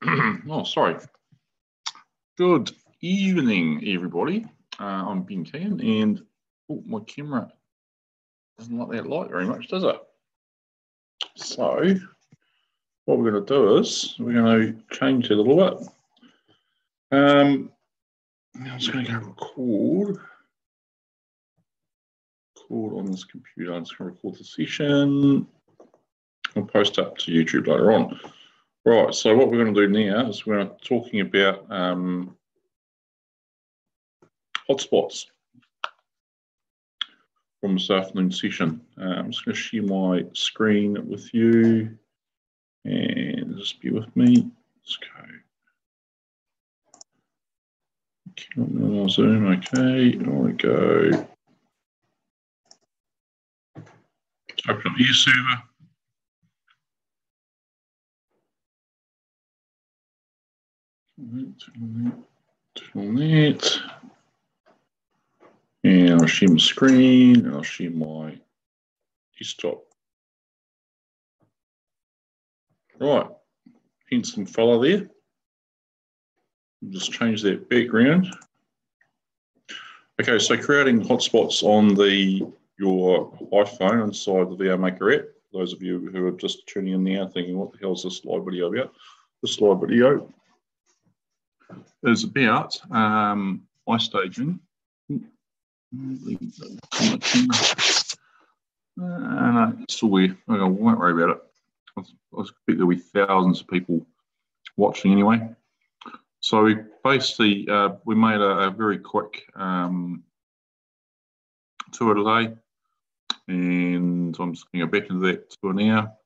Oh, sorry. Good evening, everybody. I'm Ben Keegan, and my camera doesn't like that light very much, does it? So, what we're going to do is we're going to change it a little bit. I'm just going to go record on this computer. I'm just going to record the session. I'll post up to YouTube later on. Right, so what we're going to do now is we're talking about hotspots from this afternoon session. I'm just going to share my screen with you, and just be with me. Let's go. Zoom, okay. There we go. Open up your server. Turn on that. And I'll share my screen, and I'll share my desktop. Right, handsome fella there. Just change that background. Okay, so creating hotspots on your iPhone inside the VRMaker app. Those of you who are just tuning in now thinking, what the hell is this live video about? This live video is about iStaging. No, it's still weird. I won't worry about it. I expect there'll be thousands of people watching anyway. So we basically we made a very quick tour today, and I'm just going to go back into that tour now,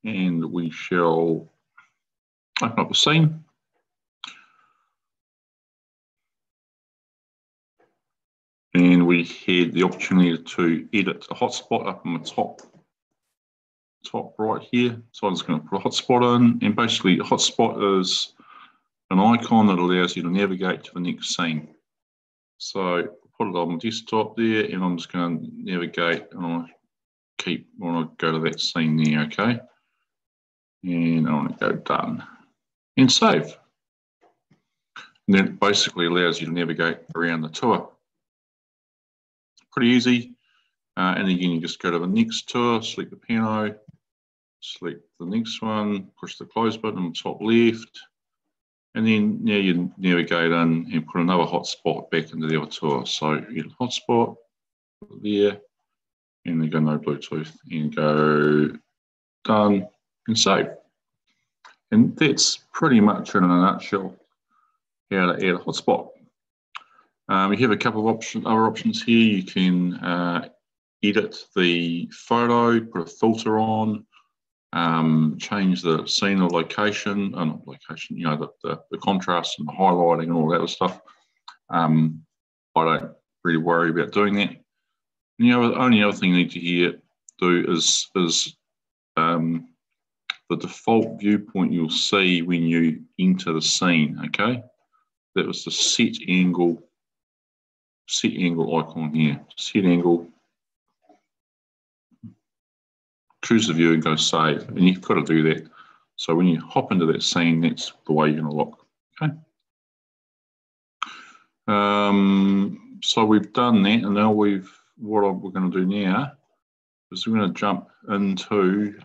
and we shall open up the scene. And we had the opportunity to edit a hotspot up on the top right here. So I'm just going to put a hotspot in, and basically a hotspot is an icon that allows you to navigate to the next scene. So put it on my desktop there, and I'm just going to navigate, and I want to go to that scene there, okay? And I want to go done and save. And then it basically allows you to navigate around the tour. Pretty easy. And again, you just go to the next tour, select the piano, select the next one, push the close button on the top left, and then now you navigate in and put another hotspot back into the other tour. So you get a hotspot there, and then go no Bluetooth, and go done and save. And that's pretty much in a nutshell how to add a hotspot. We have a couple of other options here. You can edit the photo, put a filter on, change the scene or location, not location, you know, the contrast and the highlighting and all that other stuff. I don't really worry about doing that. And the only other thing you need to do is the default viewpoint you'll see when you enter the scene, okay? That was the set angle icon here. Set angle. Choose the view and go save, and you've got to do that. So when you hop into that scene, that's the way you're going to look. Okay. So we've done that, and now what we're going to do now is we're going to jump into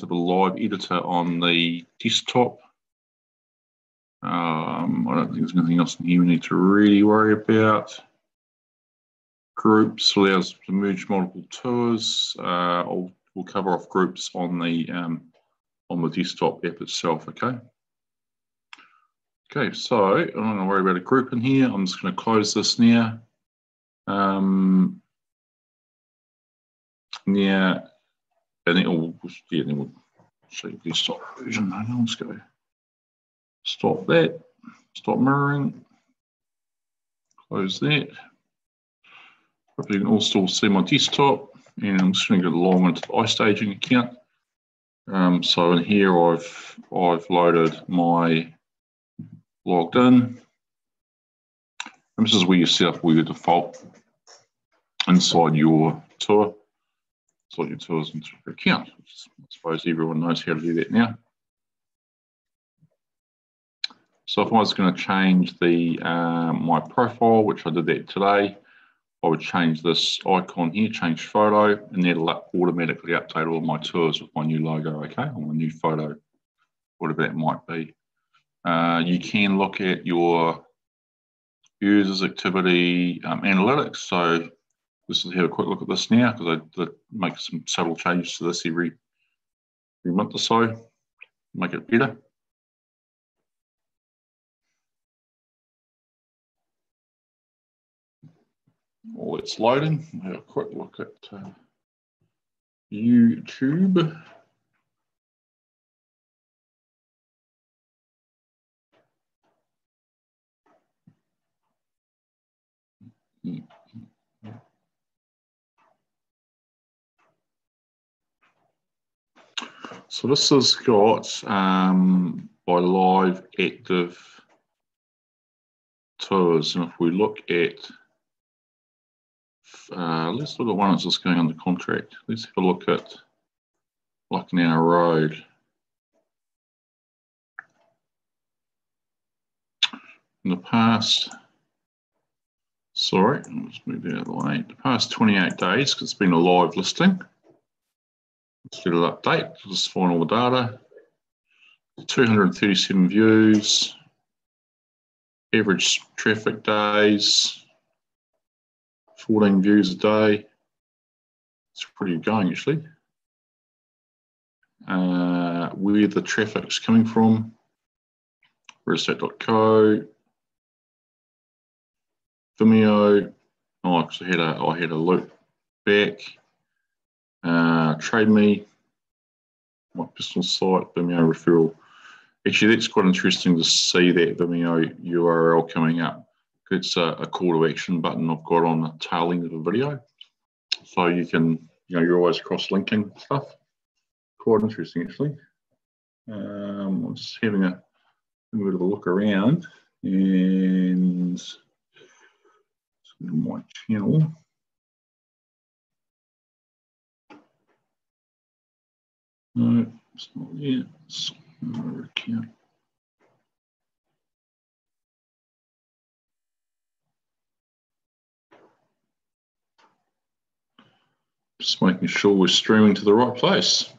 the live editor on the desktop. I don't think there's anything else in here we need to really worry about. Groups allows to merge multiple tours. We'll cover off groups on the desktop app itself. Okay. Okay, so I'm not going to worry about a group in here. I'm just going to close this now. Now, and then we'll show you the desktop version. Let's go. Stop that. Stop mirroring. Close that. You can also see my desktop, and I'm just going to go log into the iStaging account. So in here, I've loaded my logged in. And this is where you set up your default inside your tour. slot your tours into your account. I suppose everyone knows how to do that now. So if I was going to change the my profile, which I did that today, I would change this icon here, change photo, and that'll automatically update all of my tours with my new logo, okay, or my new photo, whatever that might be. You can look at your users activity analytics. So let's have a quick look at this now, because I make some subtle changes to this every month or so, make it better. While it's loading, we'll have a quick look at YouTube. So this has got by live active tours, and if we look at let's look at one that's just going under contract. Let's have a look at Lucknow Road. In the past, sorry, let's move out of the way. The past 28 days, because it's been a live listing. Let's do an update, just find all the data. 237 views, average traffic days, 14 views a day. It's pretty good going, actually. Where the traffic's coming from, reestate.co, Vimeo. Oh, I had a loop back. TradeMe, my personal site, Vimeo referral. Actually, that's quite interesting to see that Vimeo URL coming up. It's a call to action button I've got on the tail end of the video. So you can, you're always cross-linking stuff. Quite interesting, actually. I'm just having a bit of a look around, and my channel. No, it's not yet. It's another account. Just making sure we're streaming to the right place.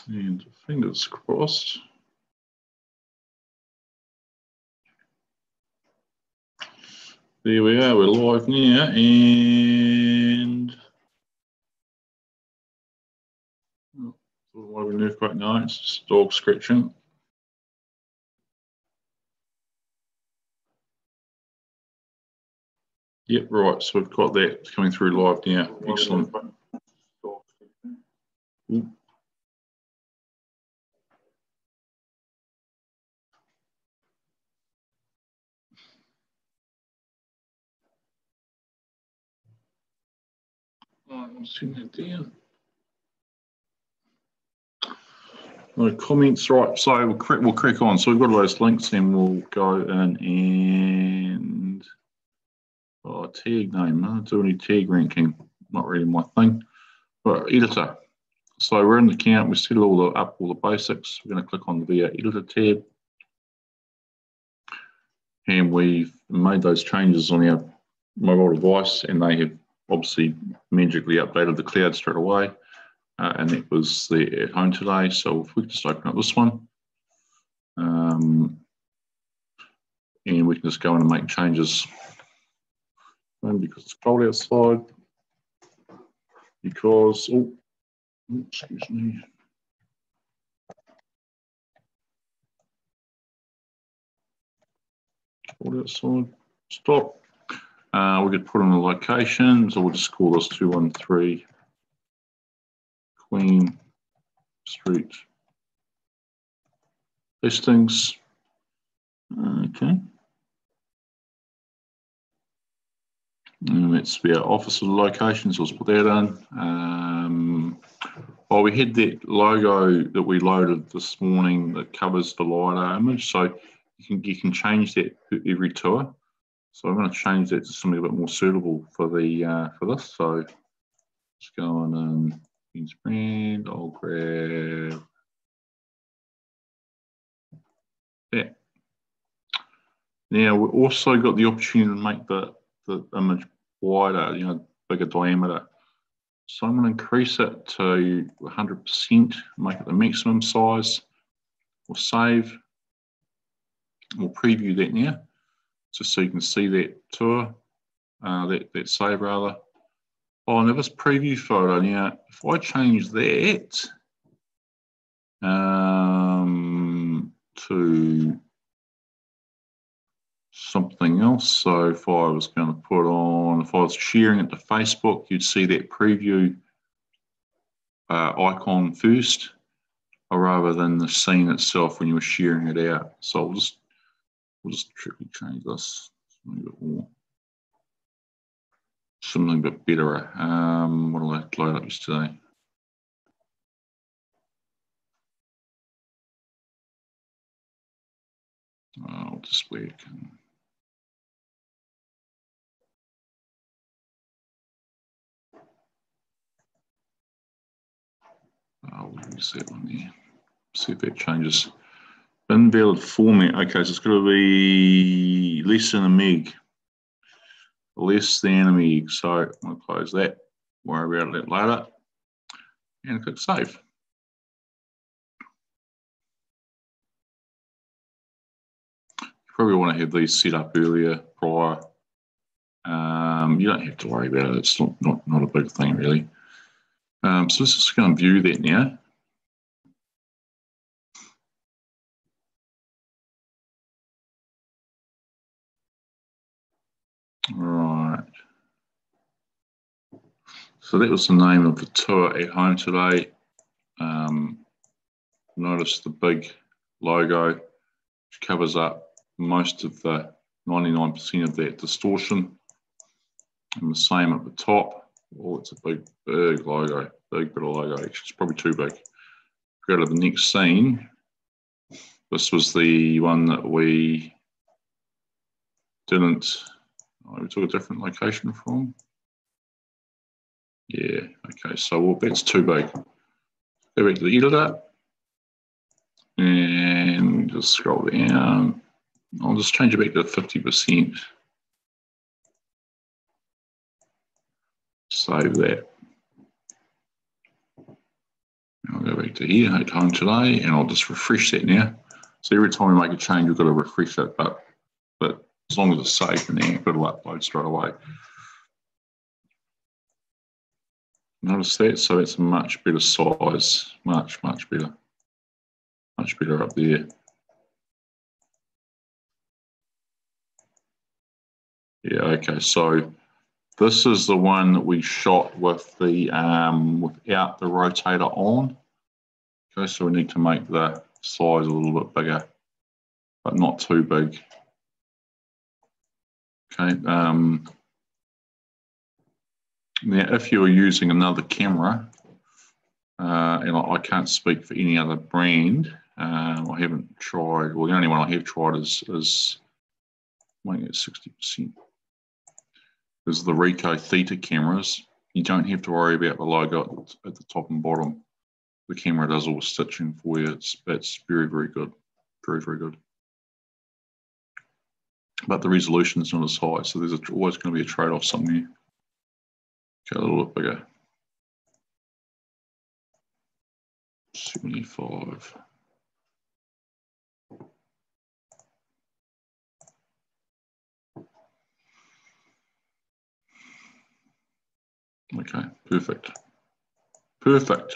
And fingers crossed. There we are, we're live now, and why we move quite nice, just dog scratching. Yep, right, so we've got that coming through live now. Excellent. I'm seeing that down. No comments, right? So we'll crack on. So we've got those links, and we'll go in and tag name. I don't do any tag ranking. Not really my thing. But editor. So we're in the account. We set up all the basics. We're going to click on the VA Editor tab, and we've made those changes on our mobile device, and they have obviously magically updated the cloud straight away. And that was there at home today. So if we just open up this one, and we can just go in and make changes. And because it's cold outside, because, oh, excuse me. Cold outside, stop. We could put in a location, so we'll just call this 213 Queen Street listings. Okay. And let's be our office location, so let's put that in. Well, we had that logo that we loaded this morning that covers the LiDAR image. So you can change that every tour. So I'm going to change that to something a bit more suitable for the for this. So just go on use brand. I'll grab that. Now we've also got the opportunity to make the image wider, bigger diameter. So I'm going to increase it to 100%, make it the maximum size. We'll save. We'll preview that now, just so you can see that tour, that save rather. Oh, now this preview photo. Now, if I change that to something else, so if I was going to put on, if I was sharing it to Facebook, you'd see that preview icon first, or rather than the scene itself when you were sharing it out. So we'll just quickly change this something a bit more, something a bit better. What will I load up yesterday? I'll display it. I'll use that one there. See if that changes. Invalid format. Okay, so it's got to be less than a meg. Less than a meg. So I'm going to close that. Worry about that later. And click save. You probably want to have these set up earlier, prior. You don't have to worry about it. It's not a big thing really. So let's just go and view that now. Right. So that was the name of the tour at home today. Notice the big logo, which covers up most of the 99% of that distortion. And the same at the top. Oh, it's a big logo, big bit of logo. Actually, it's probably too big. Go to the next scene. This was the one that we didn't. We took a different location from. Yeah, okay, so that's too big. Go back to the editor and just scroll down. I'll just change it back to 50%. Save that. I'll go back to here, at home today, and I'll just refresh that now. So every time we make a change, we've got to refresh it, but as long as it's saved in there, it'll upload straight away. Notice that, so it's a much better size, much better. Much better up there. Yeah, okay, so this is the one that we shot with the without the rotator on. Okay, so we need to make the size a little bit bigger, but not too big. Okay, now if you are using another camera, and I can't speak for any other brand, I haven't tried, well the only one I have tried is making it 60%. Is the Ricoh Theta cameras. You don't have to worry about the logo at the top and bottom. The camera does all the stitching for you. It's very good, very good. But the resolution is not as high, so there's always going to be a trade-off somewhere. Okay, a little bit bigger. 75. Okay, perfect. Perfect.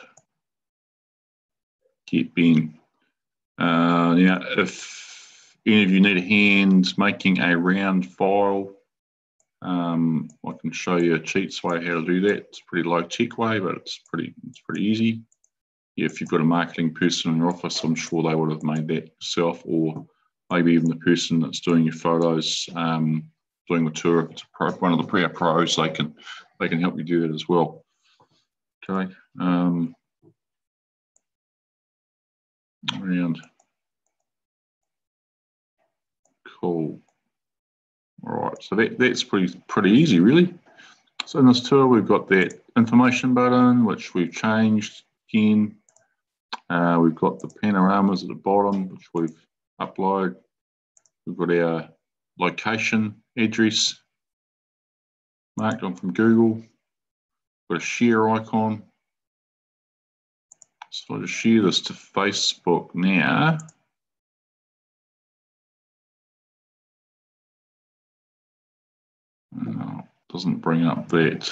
Get Ben. Now, if any of you need a hand making a round file, I can show you a cheats way how to do that. It's a pretty low tech way, but it's pretty easy. Yeah, if you've got a marketing person in your office, I'm sure they would have made that yourself, or maybe even the person that's doing your photos, doing the tour. If it's one of the pros, they can help you do it as well. Okay. Around. Cool. All right, so that's pretty easy, really. So in this tour, we've got that information button, which we've changed again. We've got the panoramas at the bottom, which we've uploaded. We've got our location address marked on from Google. We've got a share icon. So I'll just share this to Facebook now. No, it doesn't bring up that.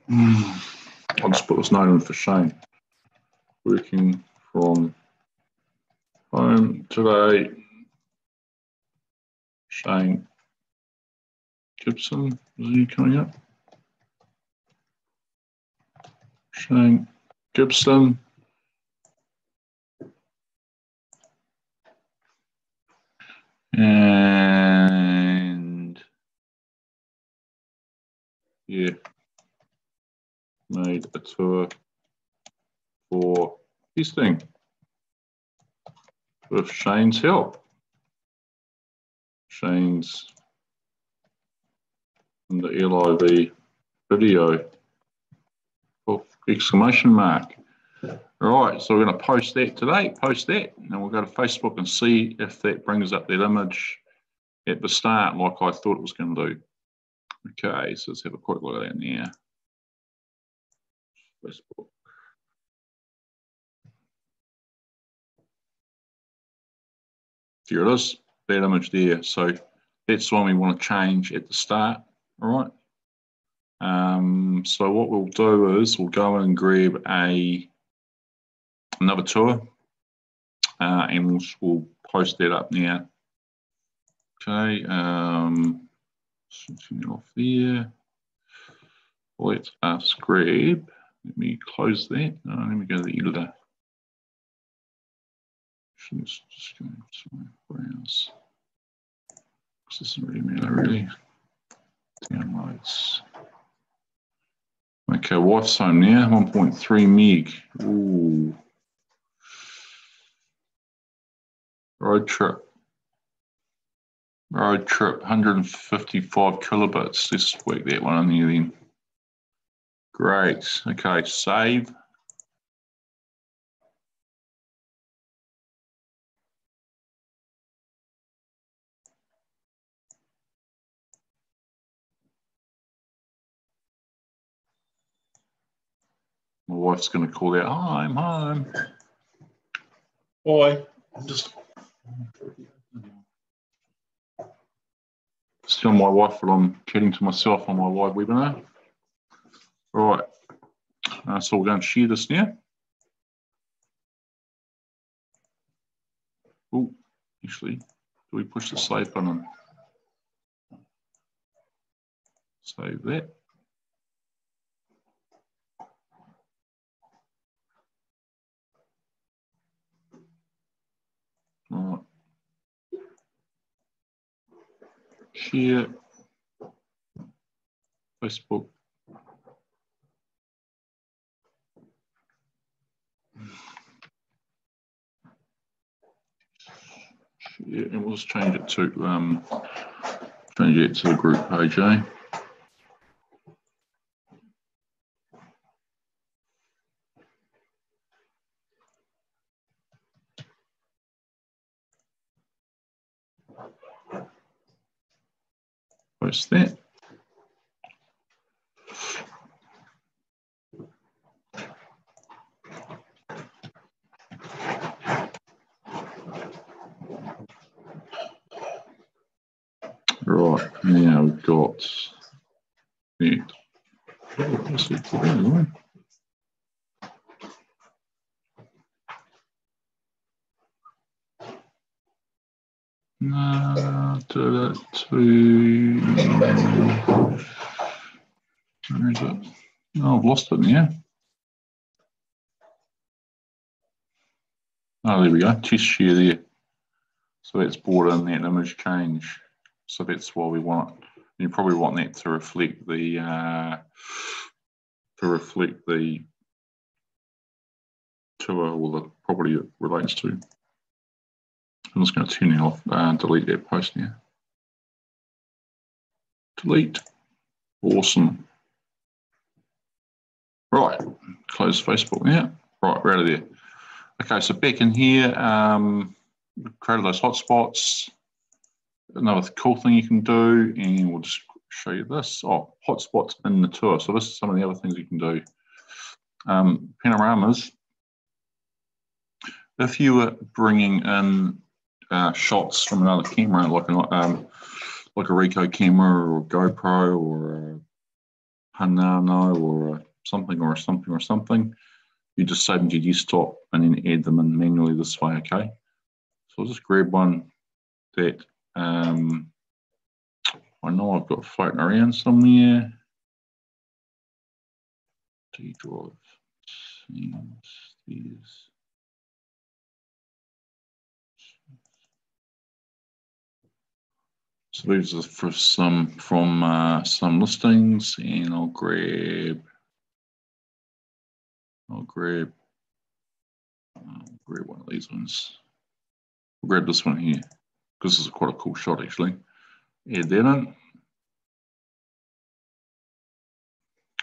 I'll just put this note in for Shane. Working from home today. Shane Gibson, is he coming up? Shane Gibson. And yeah, made a tour for testing with Shane's help. Shane's in the LIV video. Exclamation mark. All right, so we're going to post that today, and we'll go to Facebook and see if that brings up that image at the start like I thought it was going to do. Okay, so let's have a quick look at that now. Facebook. Here it is, that image there. So that's the one we want to change at the start, all right? So what we'll do is we'll go and grab another tour and we'll post that up now. Okay, switching it off there. Let us grab, let me close that. Let me go to the editor. Just go to my browse. This doesn't really matter, really. Downloads. Okay, wife's home now, 1.3 meg. Ooh. Road trip, 155 kilobits. Let's work that one on there then. Great, okay, save. My wife's going to call out, "Hi, I'm home." Hi, I'm just telling my wife that I'm chatting to myself on my live webinar. All right, so we're going to share this now. Oh, actually, do we push the save button? Save that. All right. Share Facebook. Share, and we'll just change it to the group page, eh? Post that. Right, now we've got that. Do that to, where is it? Oh, I've lost it now. Oh, there we go, test share there. So that's brought in that image change. So that's why we want it. You probably want that to reflect the tour or the property it relates to. I'm just going to turn it off and delete that post now. Delete. Awesome. Right, close Facebook now. Right, we're out of there. Okay, so back in here, created those hotspots. Another cool thing you can do, and we'll just show you this. Oh, hotspots in the tour. So this is some of the other things you can do. Panoramas. If you were bringing in shots from another camera, like a Ricoh camera or a GoPro or a Hanano or something, you just save them to your desktop and then add them in manually this way, okay? So I'll just grab one that I know I've got floating around somewhere. D drive, scenes, so these are for some listings, and I'll grab one of these ones. I'll grab this one here because this is quite a cool shot actually. Add that in.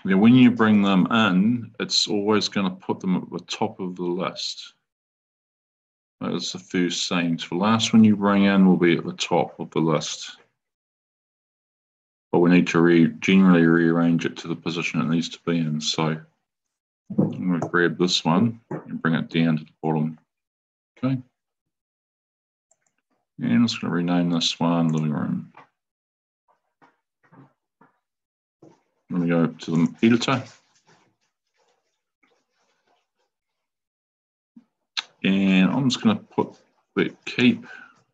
Now, when you bring them in, it's always going to put them at the top of the list. That's the first scene. So the last one you bring in will be at the top of the list. But we need to generally rearrange it to the position it needs to be in. So I'm going to grab this one and bring it down to the bottom. Okay. And I'm just going to rename this one living room. I'm going to go to the editor. And I'm just going to put the keep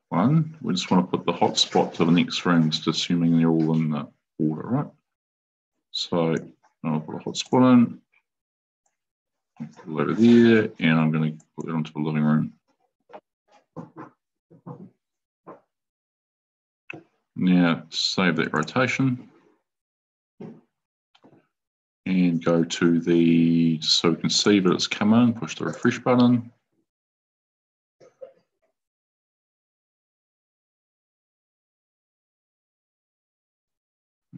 one. We just want to put the hotspot to the next room, just assuming they're all in the order, right? So I'll put a hotspot in, I'll put it over there, and I'm going to put it onto the living room. Now save that rotation and go to the, so we can see that it's come in, push the refresh button.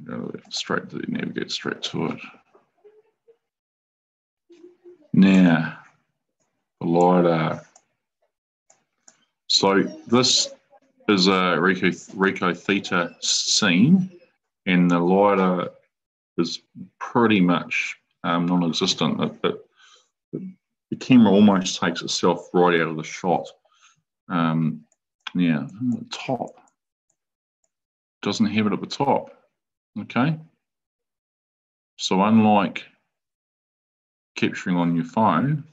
Go straight to navigate straight to it. Now, the LiDAR. So this is a Ricoh Theta scene, and the LiDAR is pretty much non-existent. The camera almost takes itself right out of the shot. Now, the top doesn't have it at the top. Okay, so unlike capturing on your phone,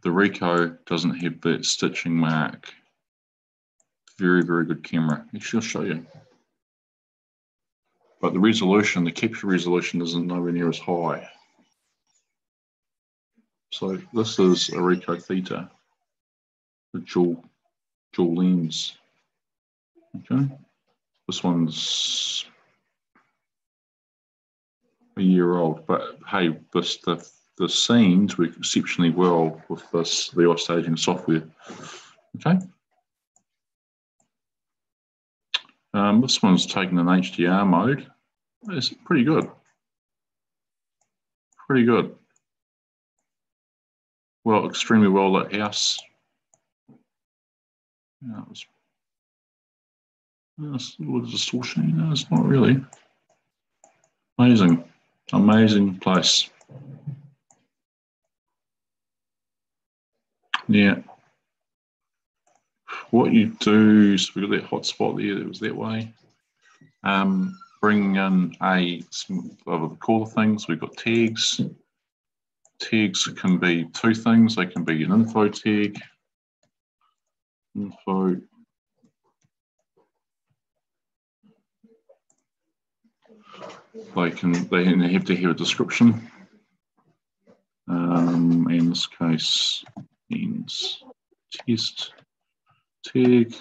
the Ricoh doesn't have that stitching mark. Very, very good camera. Actually, I'll show you. But the resolution, the capture resolution isn't nowhere near as high. So this is a Ricoh Theta, the dual lens. Okay, this one's a year old, but hey, the scenes work exceptionally well with the iStaging software. Okay. This one's taken in HDR mode. It's pretty good. Pretty good. Well, extremely well lit house. Yeah, it's a little distortion. No, it's not really. Amazing. Amazing place. Yeah. What you do, so we've got that hotspot there that was that way. Bring in some of the cooler things. We've got tags. Tags can be two things. They can be an info tag. Info. They have to have a description. In this case, means test tag.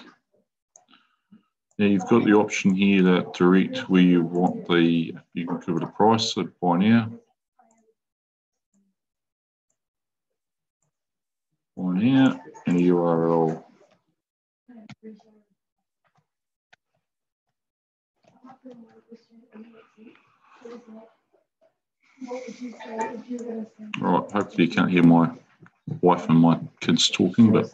Now you've got the option here that direct where you want you can give it a price, so buy now. Buy now and a URL. Right, hopefully you can't hear my wife and my kids talking, but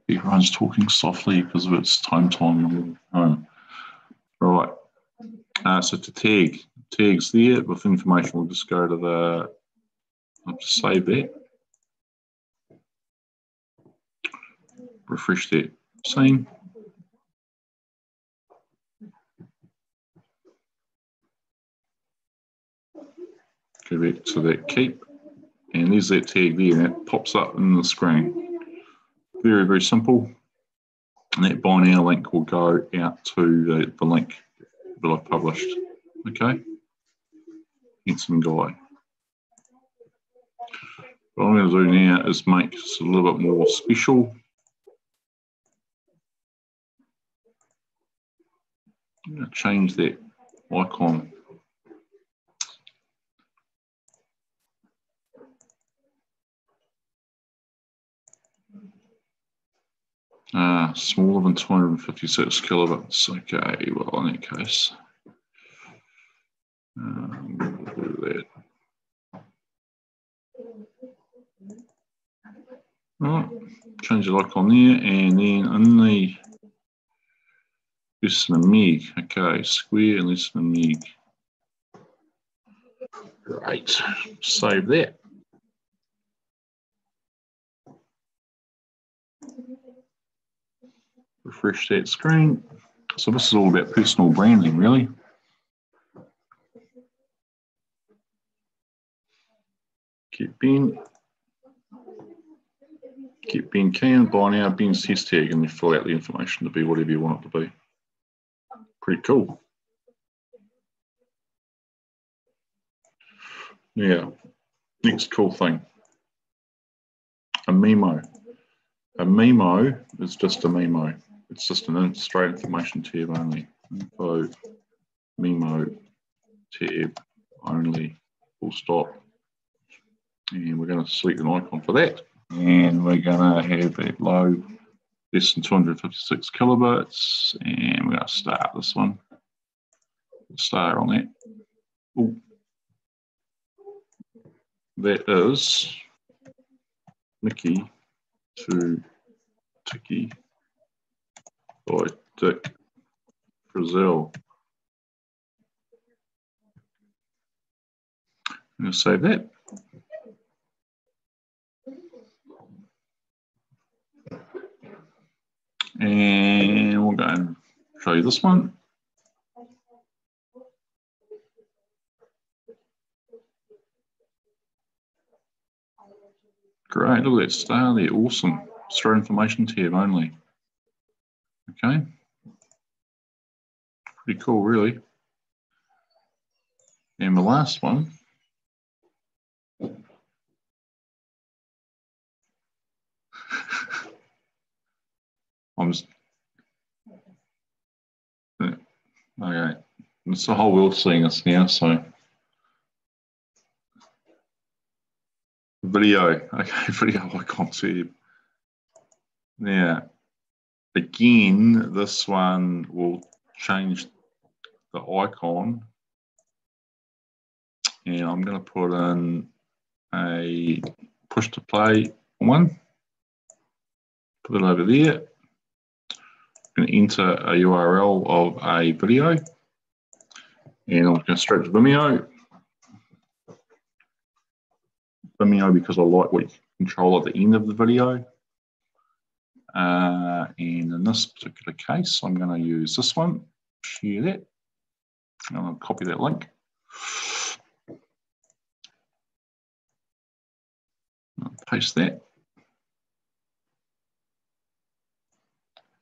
everyone's talking softly because of its time home. Right, so to tags there with information, we'll just go to the, I'll just save that, refresh that scene. Go back to that keep, and there's that tag there, and it pops up in the screen. Very, very simple. And that buy now link will go out to the link that I've published. Okay, handsome guy. What I'm going to do now is make this a little bit more special. I'm going to change that icon. Smaller than 256 kilobits. Okay, well, in that case, we'll do that. Right, change the icon there, and then in the less than a meg. Okay, square and less than a meg. Great, save that. Refresh that screen. So this is all about personal branding, really. Get Ben Keen, buy now, Ben's test tag, and you fill out the information to be whatever you want it to be. Pretty cool. Yeah, next cool thing. A memo. A memo is just a memo. It's just an straight information tab only. Info, memo, tab only, full stop. And we're going to select an icon for that. And we're going to have it low, less than 256 kilobits. And we're going to start this one. Start on that. Ooh. That is Mickey to Tiki by Dick Brazil. I'm going to save that. And we'll go and show you this one. Great, look at that star there, awesome. Straight information tab only. Okay. Pretty cool, really. And the last one. I'm just, okay. It's the whole world seeing us now, so. Video, okay, video icon tab. Now, again, this one will change the icon. And I'm going to put in a push to play one. Put it over there. I'm going to enter a URL of a video. And I'm going to straight to Vimeo. Vimeo because I like what you can control at the end of the video. And in this particular case, I'm going to use this one. Share that. I'm going to copy that link. I'll paste that.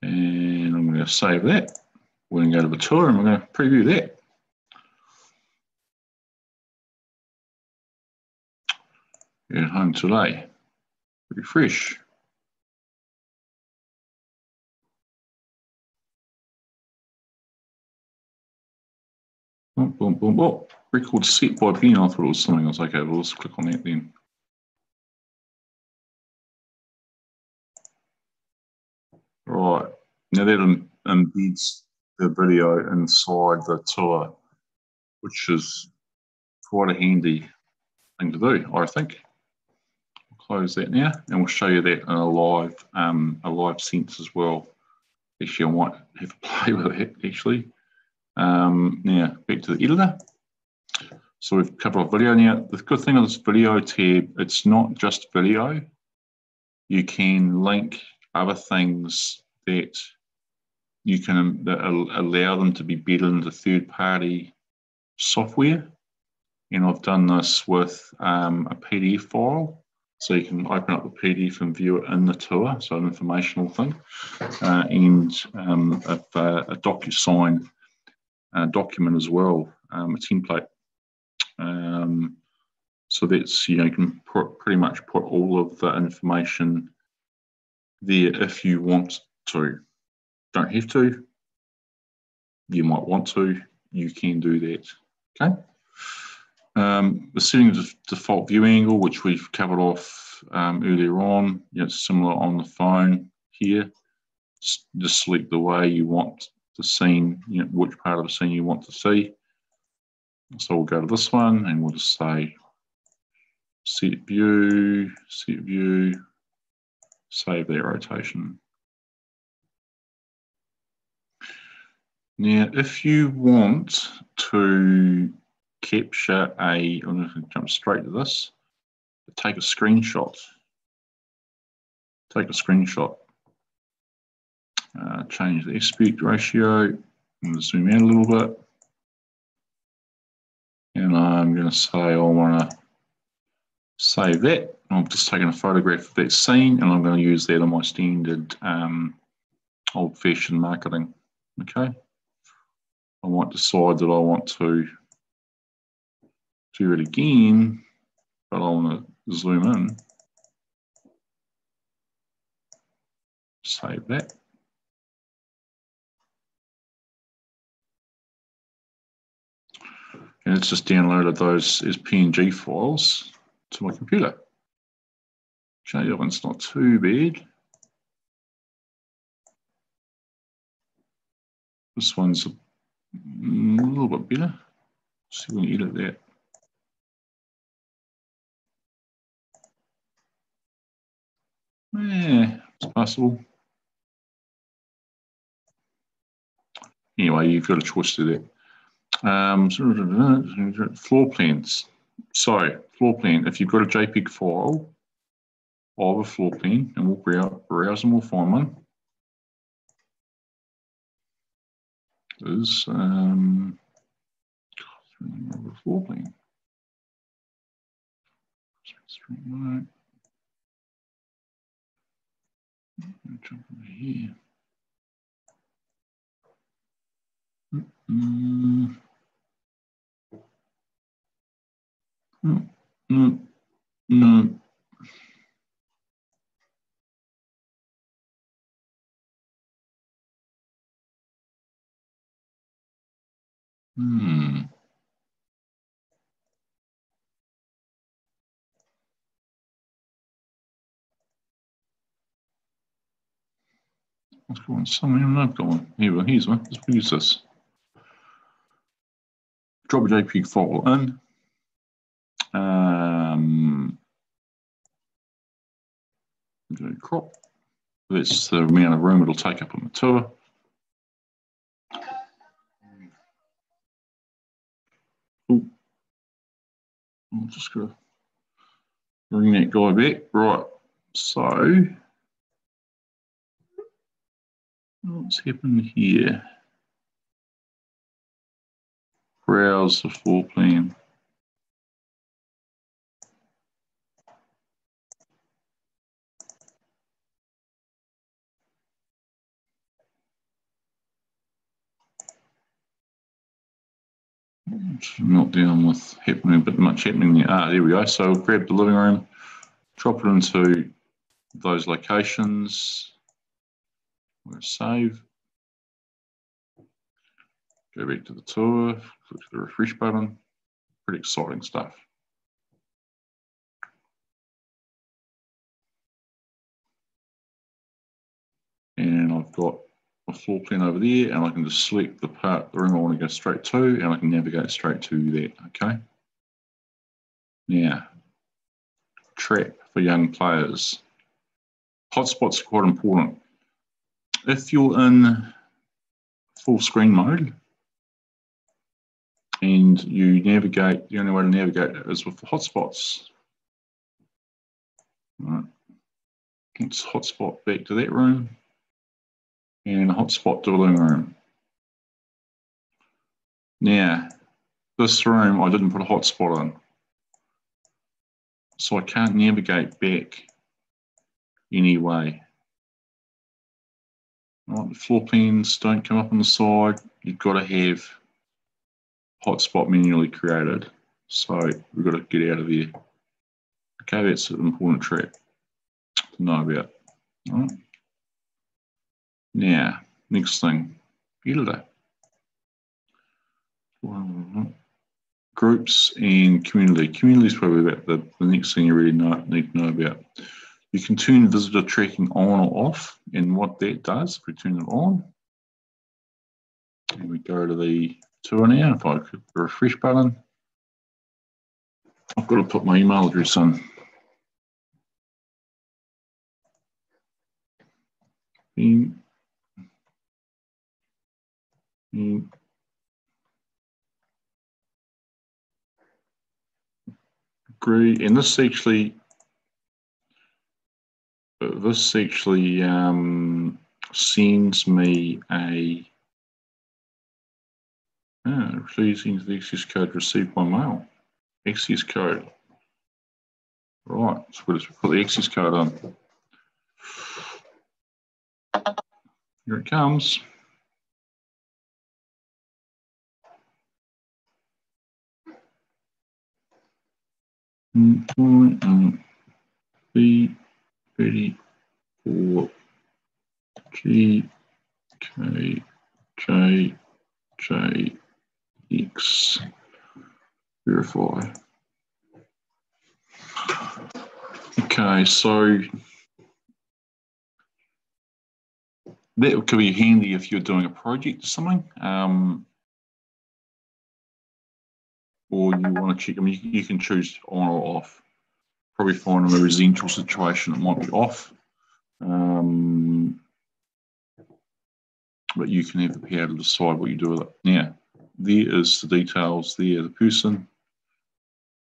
And I'm going to save that. We're going to go to the tour and we're going to preview that. At home today. Refresh. Boom, boom, boom, boom. record set by Ben. I thought it was something else. Okay, we'll just click on that then. Right, now that embeds the video inside the tour, which is quite a handy thing to do, I think. We'll close that now, and we'll show you that in a live sense as well. Actually, I might have a play with it actually. Now back to the editor. So we've covered off video. Now the good thing of this video tab, it's not just video. You can link other things that you can allow them to be bedded into third-party software. And I've done this with a PDF file. So you can open up the PDF and view it in the tour, so an informational thing, and a DocuSign document as well, a template. So that's, you can pretty much put all of the information there if you want to. Don't have to. You might want to. You can do that. Okay. The setting of default view angle, which we've covered off earlier on, it's similar on the phone here. Just select the way you want the scene, which part of the scene you want to see. So we'll go to this one and we'll just say set view, save that rotation. Now, if you want to capture I'm going to jump straight to this, take a screenshot. Change the aspect ratio, and zoom out a little bit. And I'm going to say I want to save that. I'm just taking a photograph of that scene, and I'm going to use that in my standard old-fashioned marketing. Okay. I might decide that I want to do it again, but I want to zoom in. Save that. And it's just downloaded those as PNG files to my computer. Okay, that one's not too bad. This one's a little bit better. See if we can edit that. Yeah, it's possible. Anyway, you've got a choice to do that. Floor plans. So, floor plan, if you've got a JPEG file of a floor plan, and we'll browse and we'll find one, is floor plan. Jump over here. No. Let's go on somewhere. I've got one. Here's one. Let's use this. Drop a JPEG file in. Go crop. That's the amount of room it'll take up on the tour. Ooh. I'm just going to bring that guy back. Right. So, what's happened here? Browse the floor plan. Not down with happening, but much happening there. There we go. So grab the living room, drop it into those locations. We'll save. Go back to the tour, click the refresh button. pretty exciting stuff. And I've got a floor plan over there, and I can just select the room I want to go straight to, and I can navigate straight to that, okay? Now, trap for young players. Hotspots are quite important. If you're in full screen mode and you navigate, the only way to navigate is with the hotspots. Right. Let's hotspot back to that room and a hotspot to the living room. Now, this room I didn't put a hotspot in, so I can't navigate back anyway. Right, the floor plans don't come up on the side. You've got to have hotspot manually created. So we've got to get out of there. Okay, that's an important trick to know about. All right. Now, next thing, editor. Groups and community. Community is probably about the next thing you really need to know about. You can turn visitor tracking on or off, and what that does, if we turn it on, and we go to the tour now, if I click the refresh button, I've got to put my email address in. Agree, and this actually sends me a please enter the access code received by mail. Access code. Right, so we'll just put the access code on. Here it comes. B34 GKJX verify. Okay, so that could be handy if you're doing a project or something, or you want to check. I mean, you can choose on or off. Probably find in a residential situation it might be off, but you can have the power to decide what you do with it. Now, there is the details there, the person,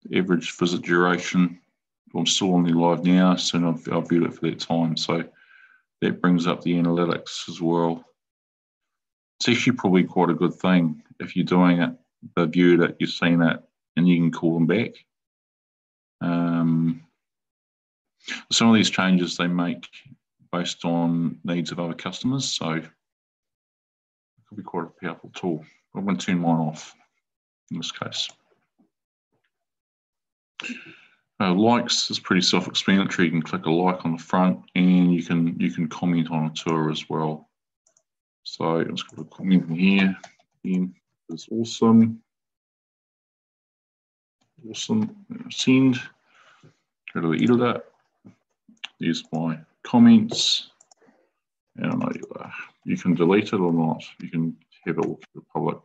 the average visit duration. I'm still on the live now, so I'll view it for that time. So that brings up the analytics as well. It's actually probably quite a good thing if you're doing it, they've viewed it, you've seen it, and you can call them back. Some of these changes they make based on needs of other customers, so it could be quite a powerful tool. I'm going to turn mine off in this case. Likes is pretty self-explanatory. You can click a like on the front, and you can comment on a tour as well. So I'm just going to comment in here. It's awesome. Awesome. Send. Go to the editor. There's my comments. And you can delete it or not. You can have it all for the public.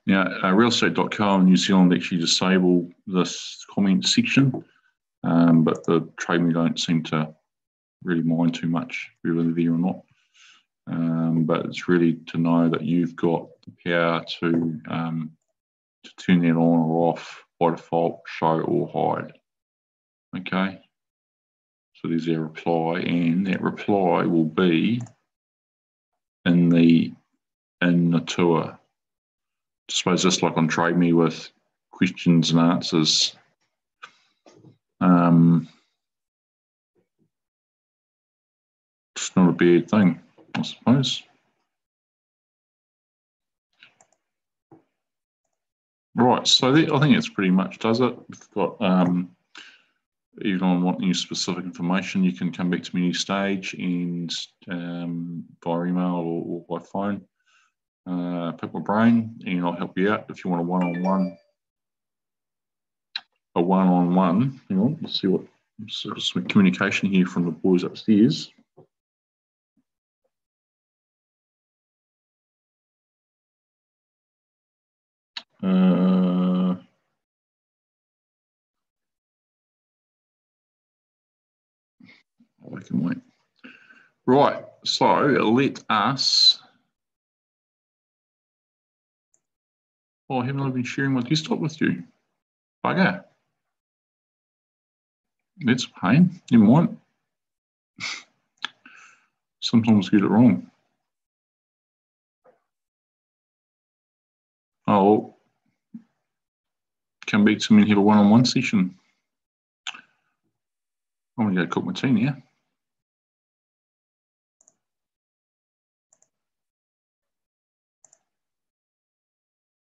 Now, realestate.co.nz New Zealand actually disable this comment section, but the Trade Me don't seem to really mind too much whether they're there or not. But it's really to know that you've got the power to turn that on or off by default, show or hide. Okay, so there's our reply, and that reply will be in the tour. I suppose just like on Trade Me with questions and answers. It's not a bad thing, I suppose. Right, so I think that's pretty much does it. We've got, even on wanting specific information, you can come back to me any stage and via email or by phone. pick my brain, and I'll help you out if you want a one-on-one. Hang on, let's see what sort of some communication here from the boys upstairs. I can wait. Right, so let us. Oh, I haven't been sharing my desktop with you. Bugger. That's a pain. Never mind. Sometimes get it wrong. Oh, well, come back to me and have a one-on-one session. I'm going to go cook my tea now.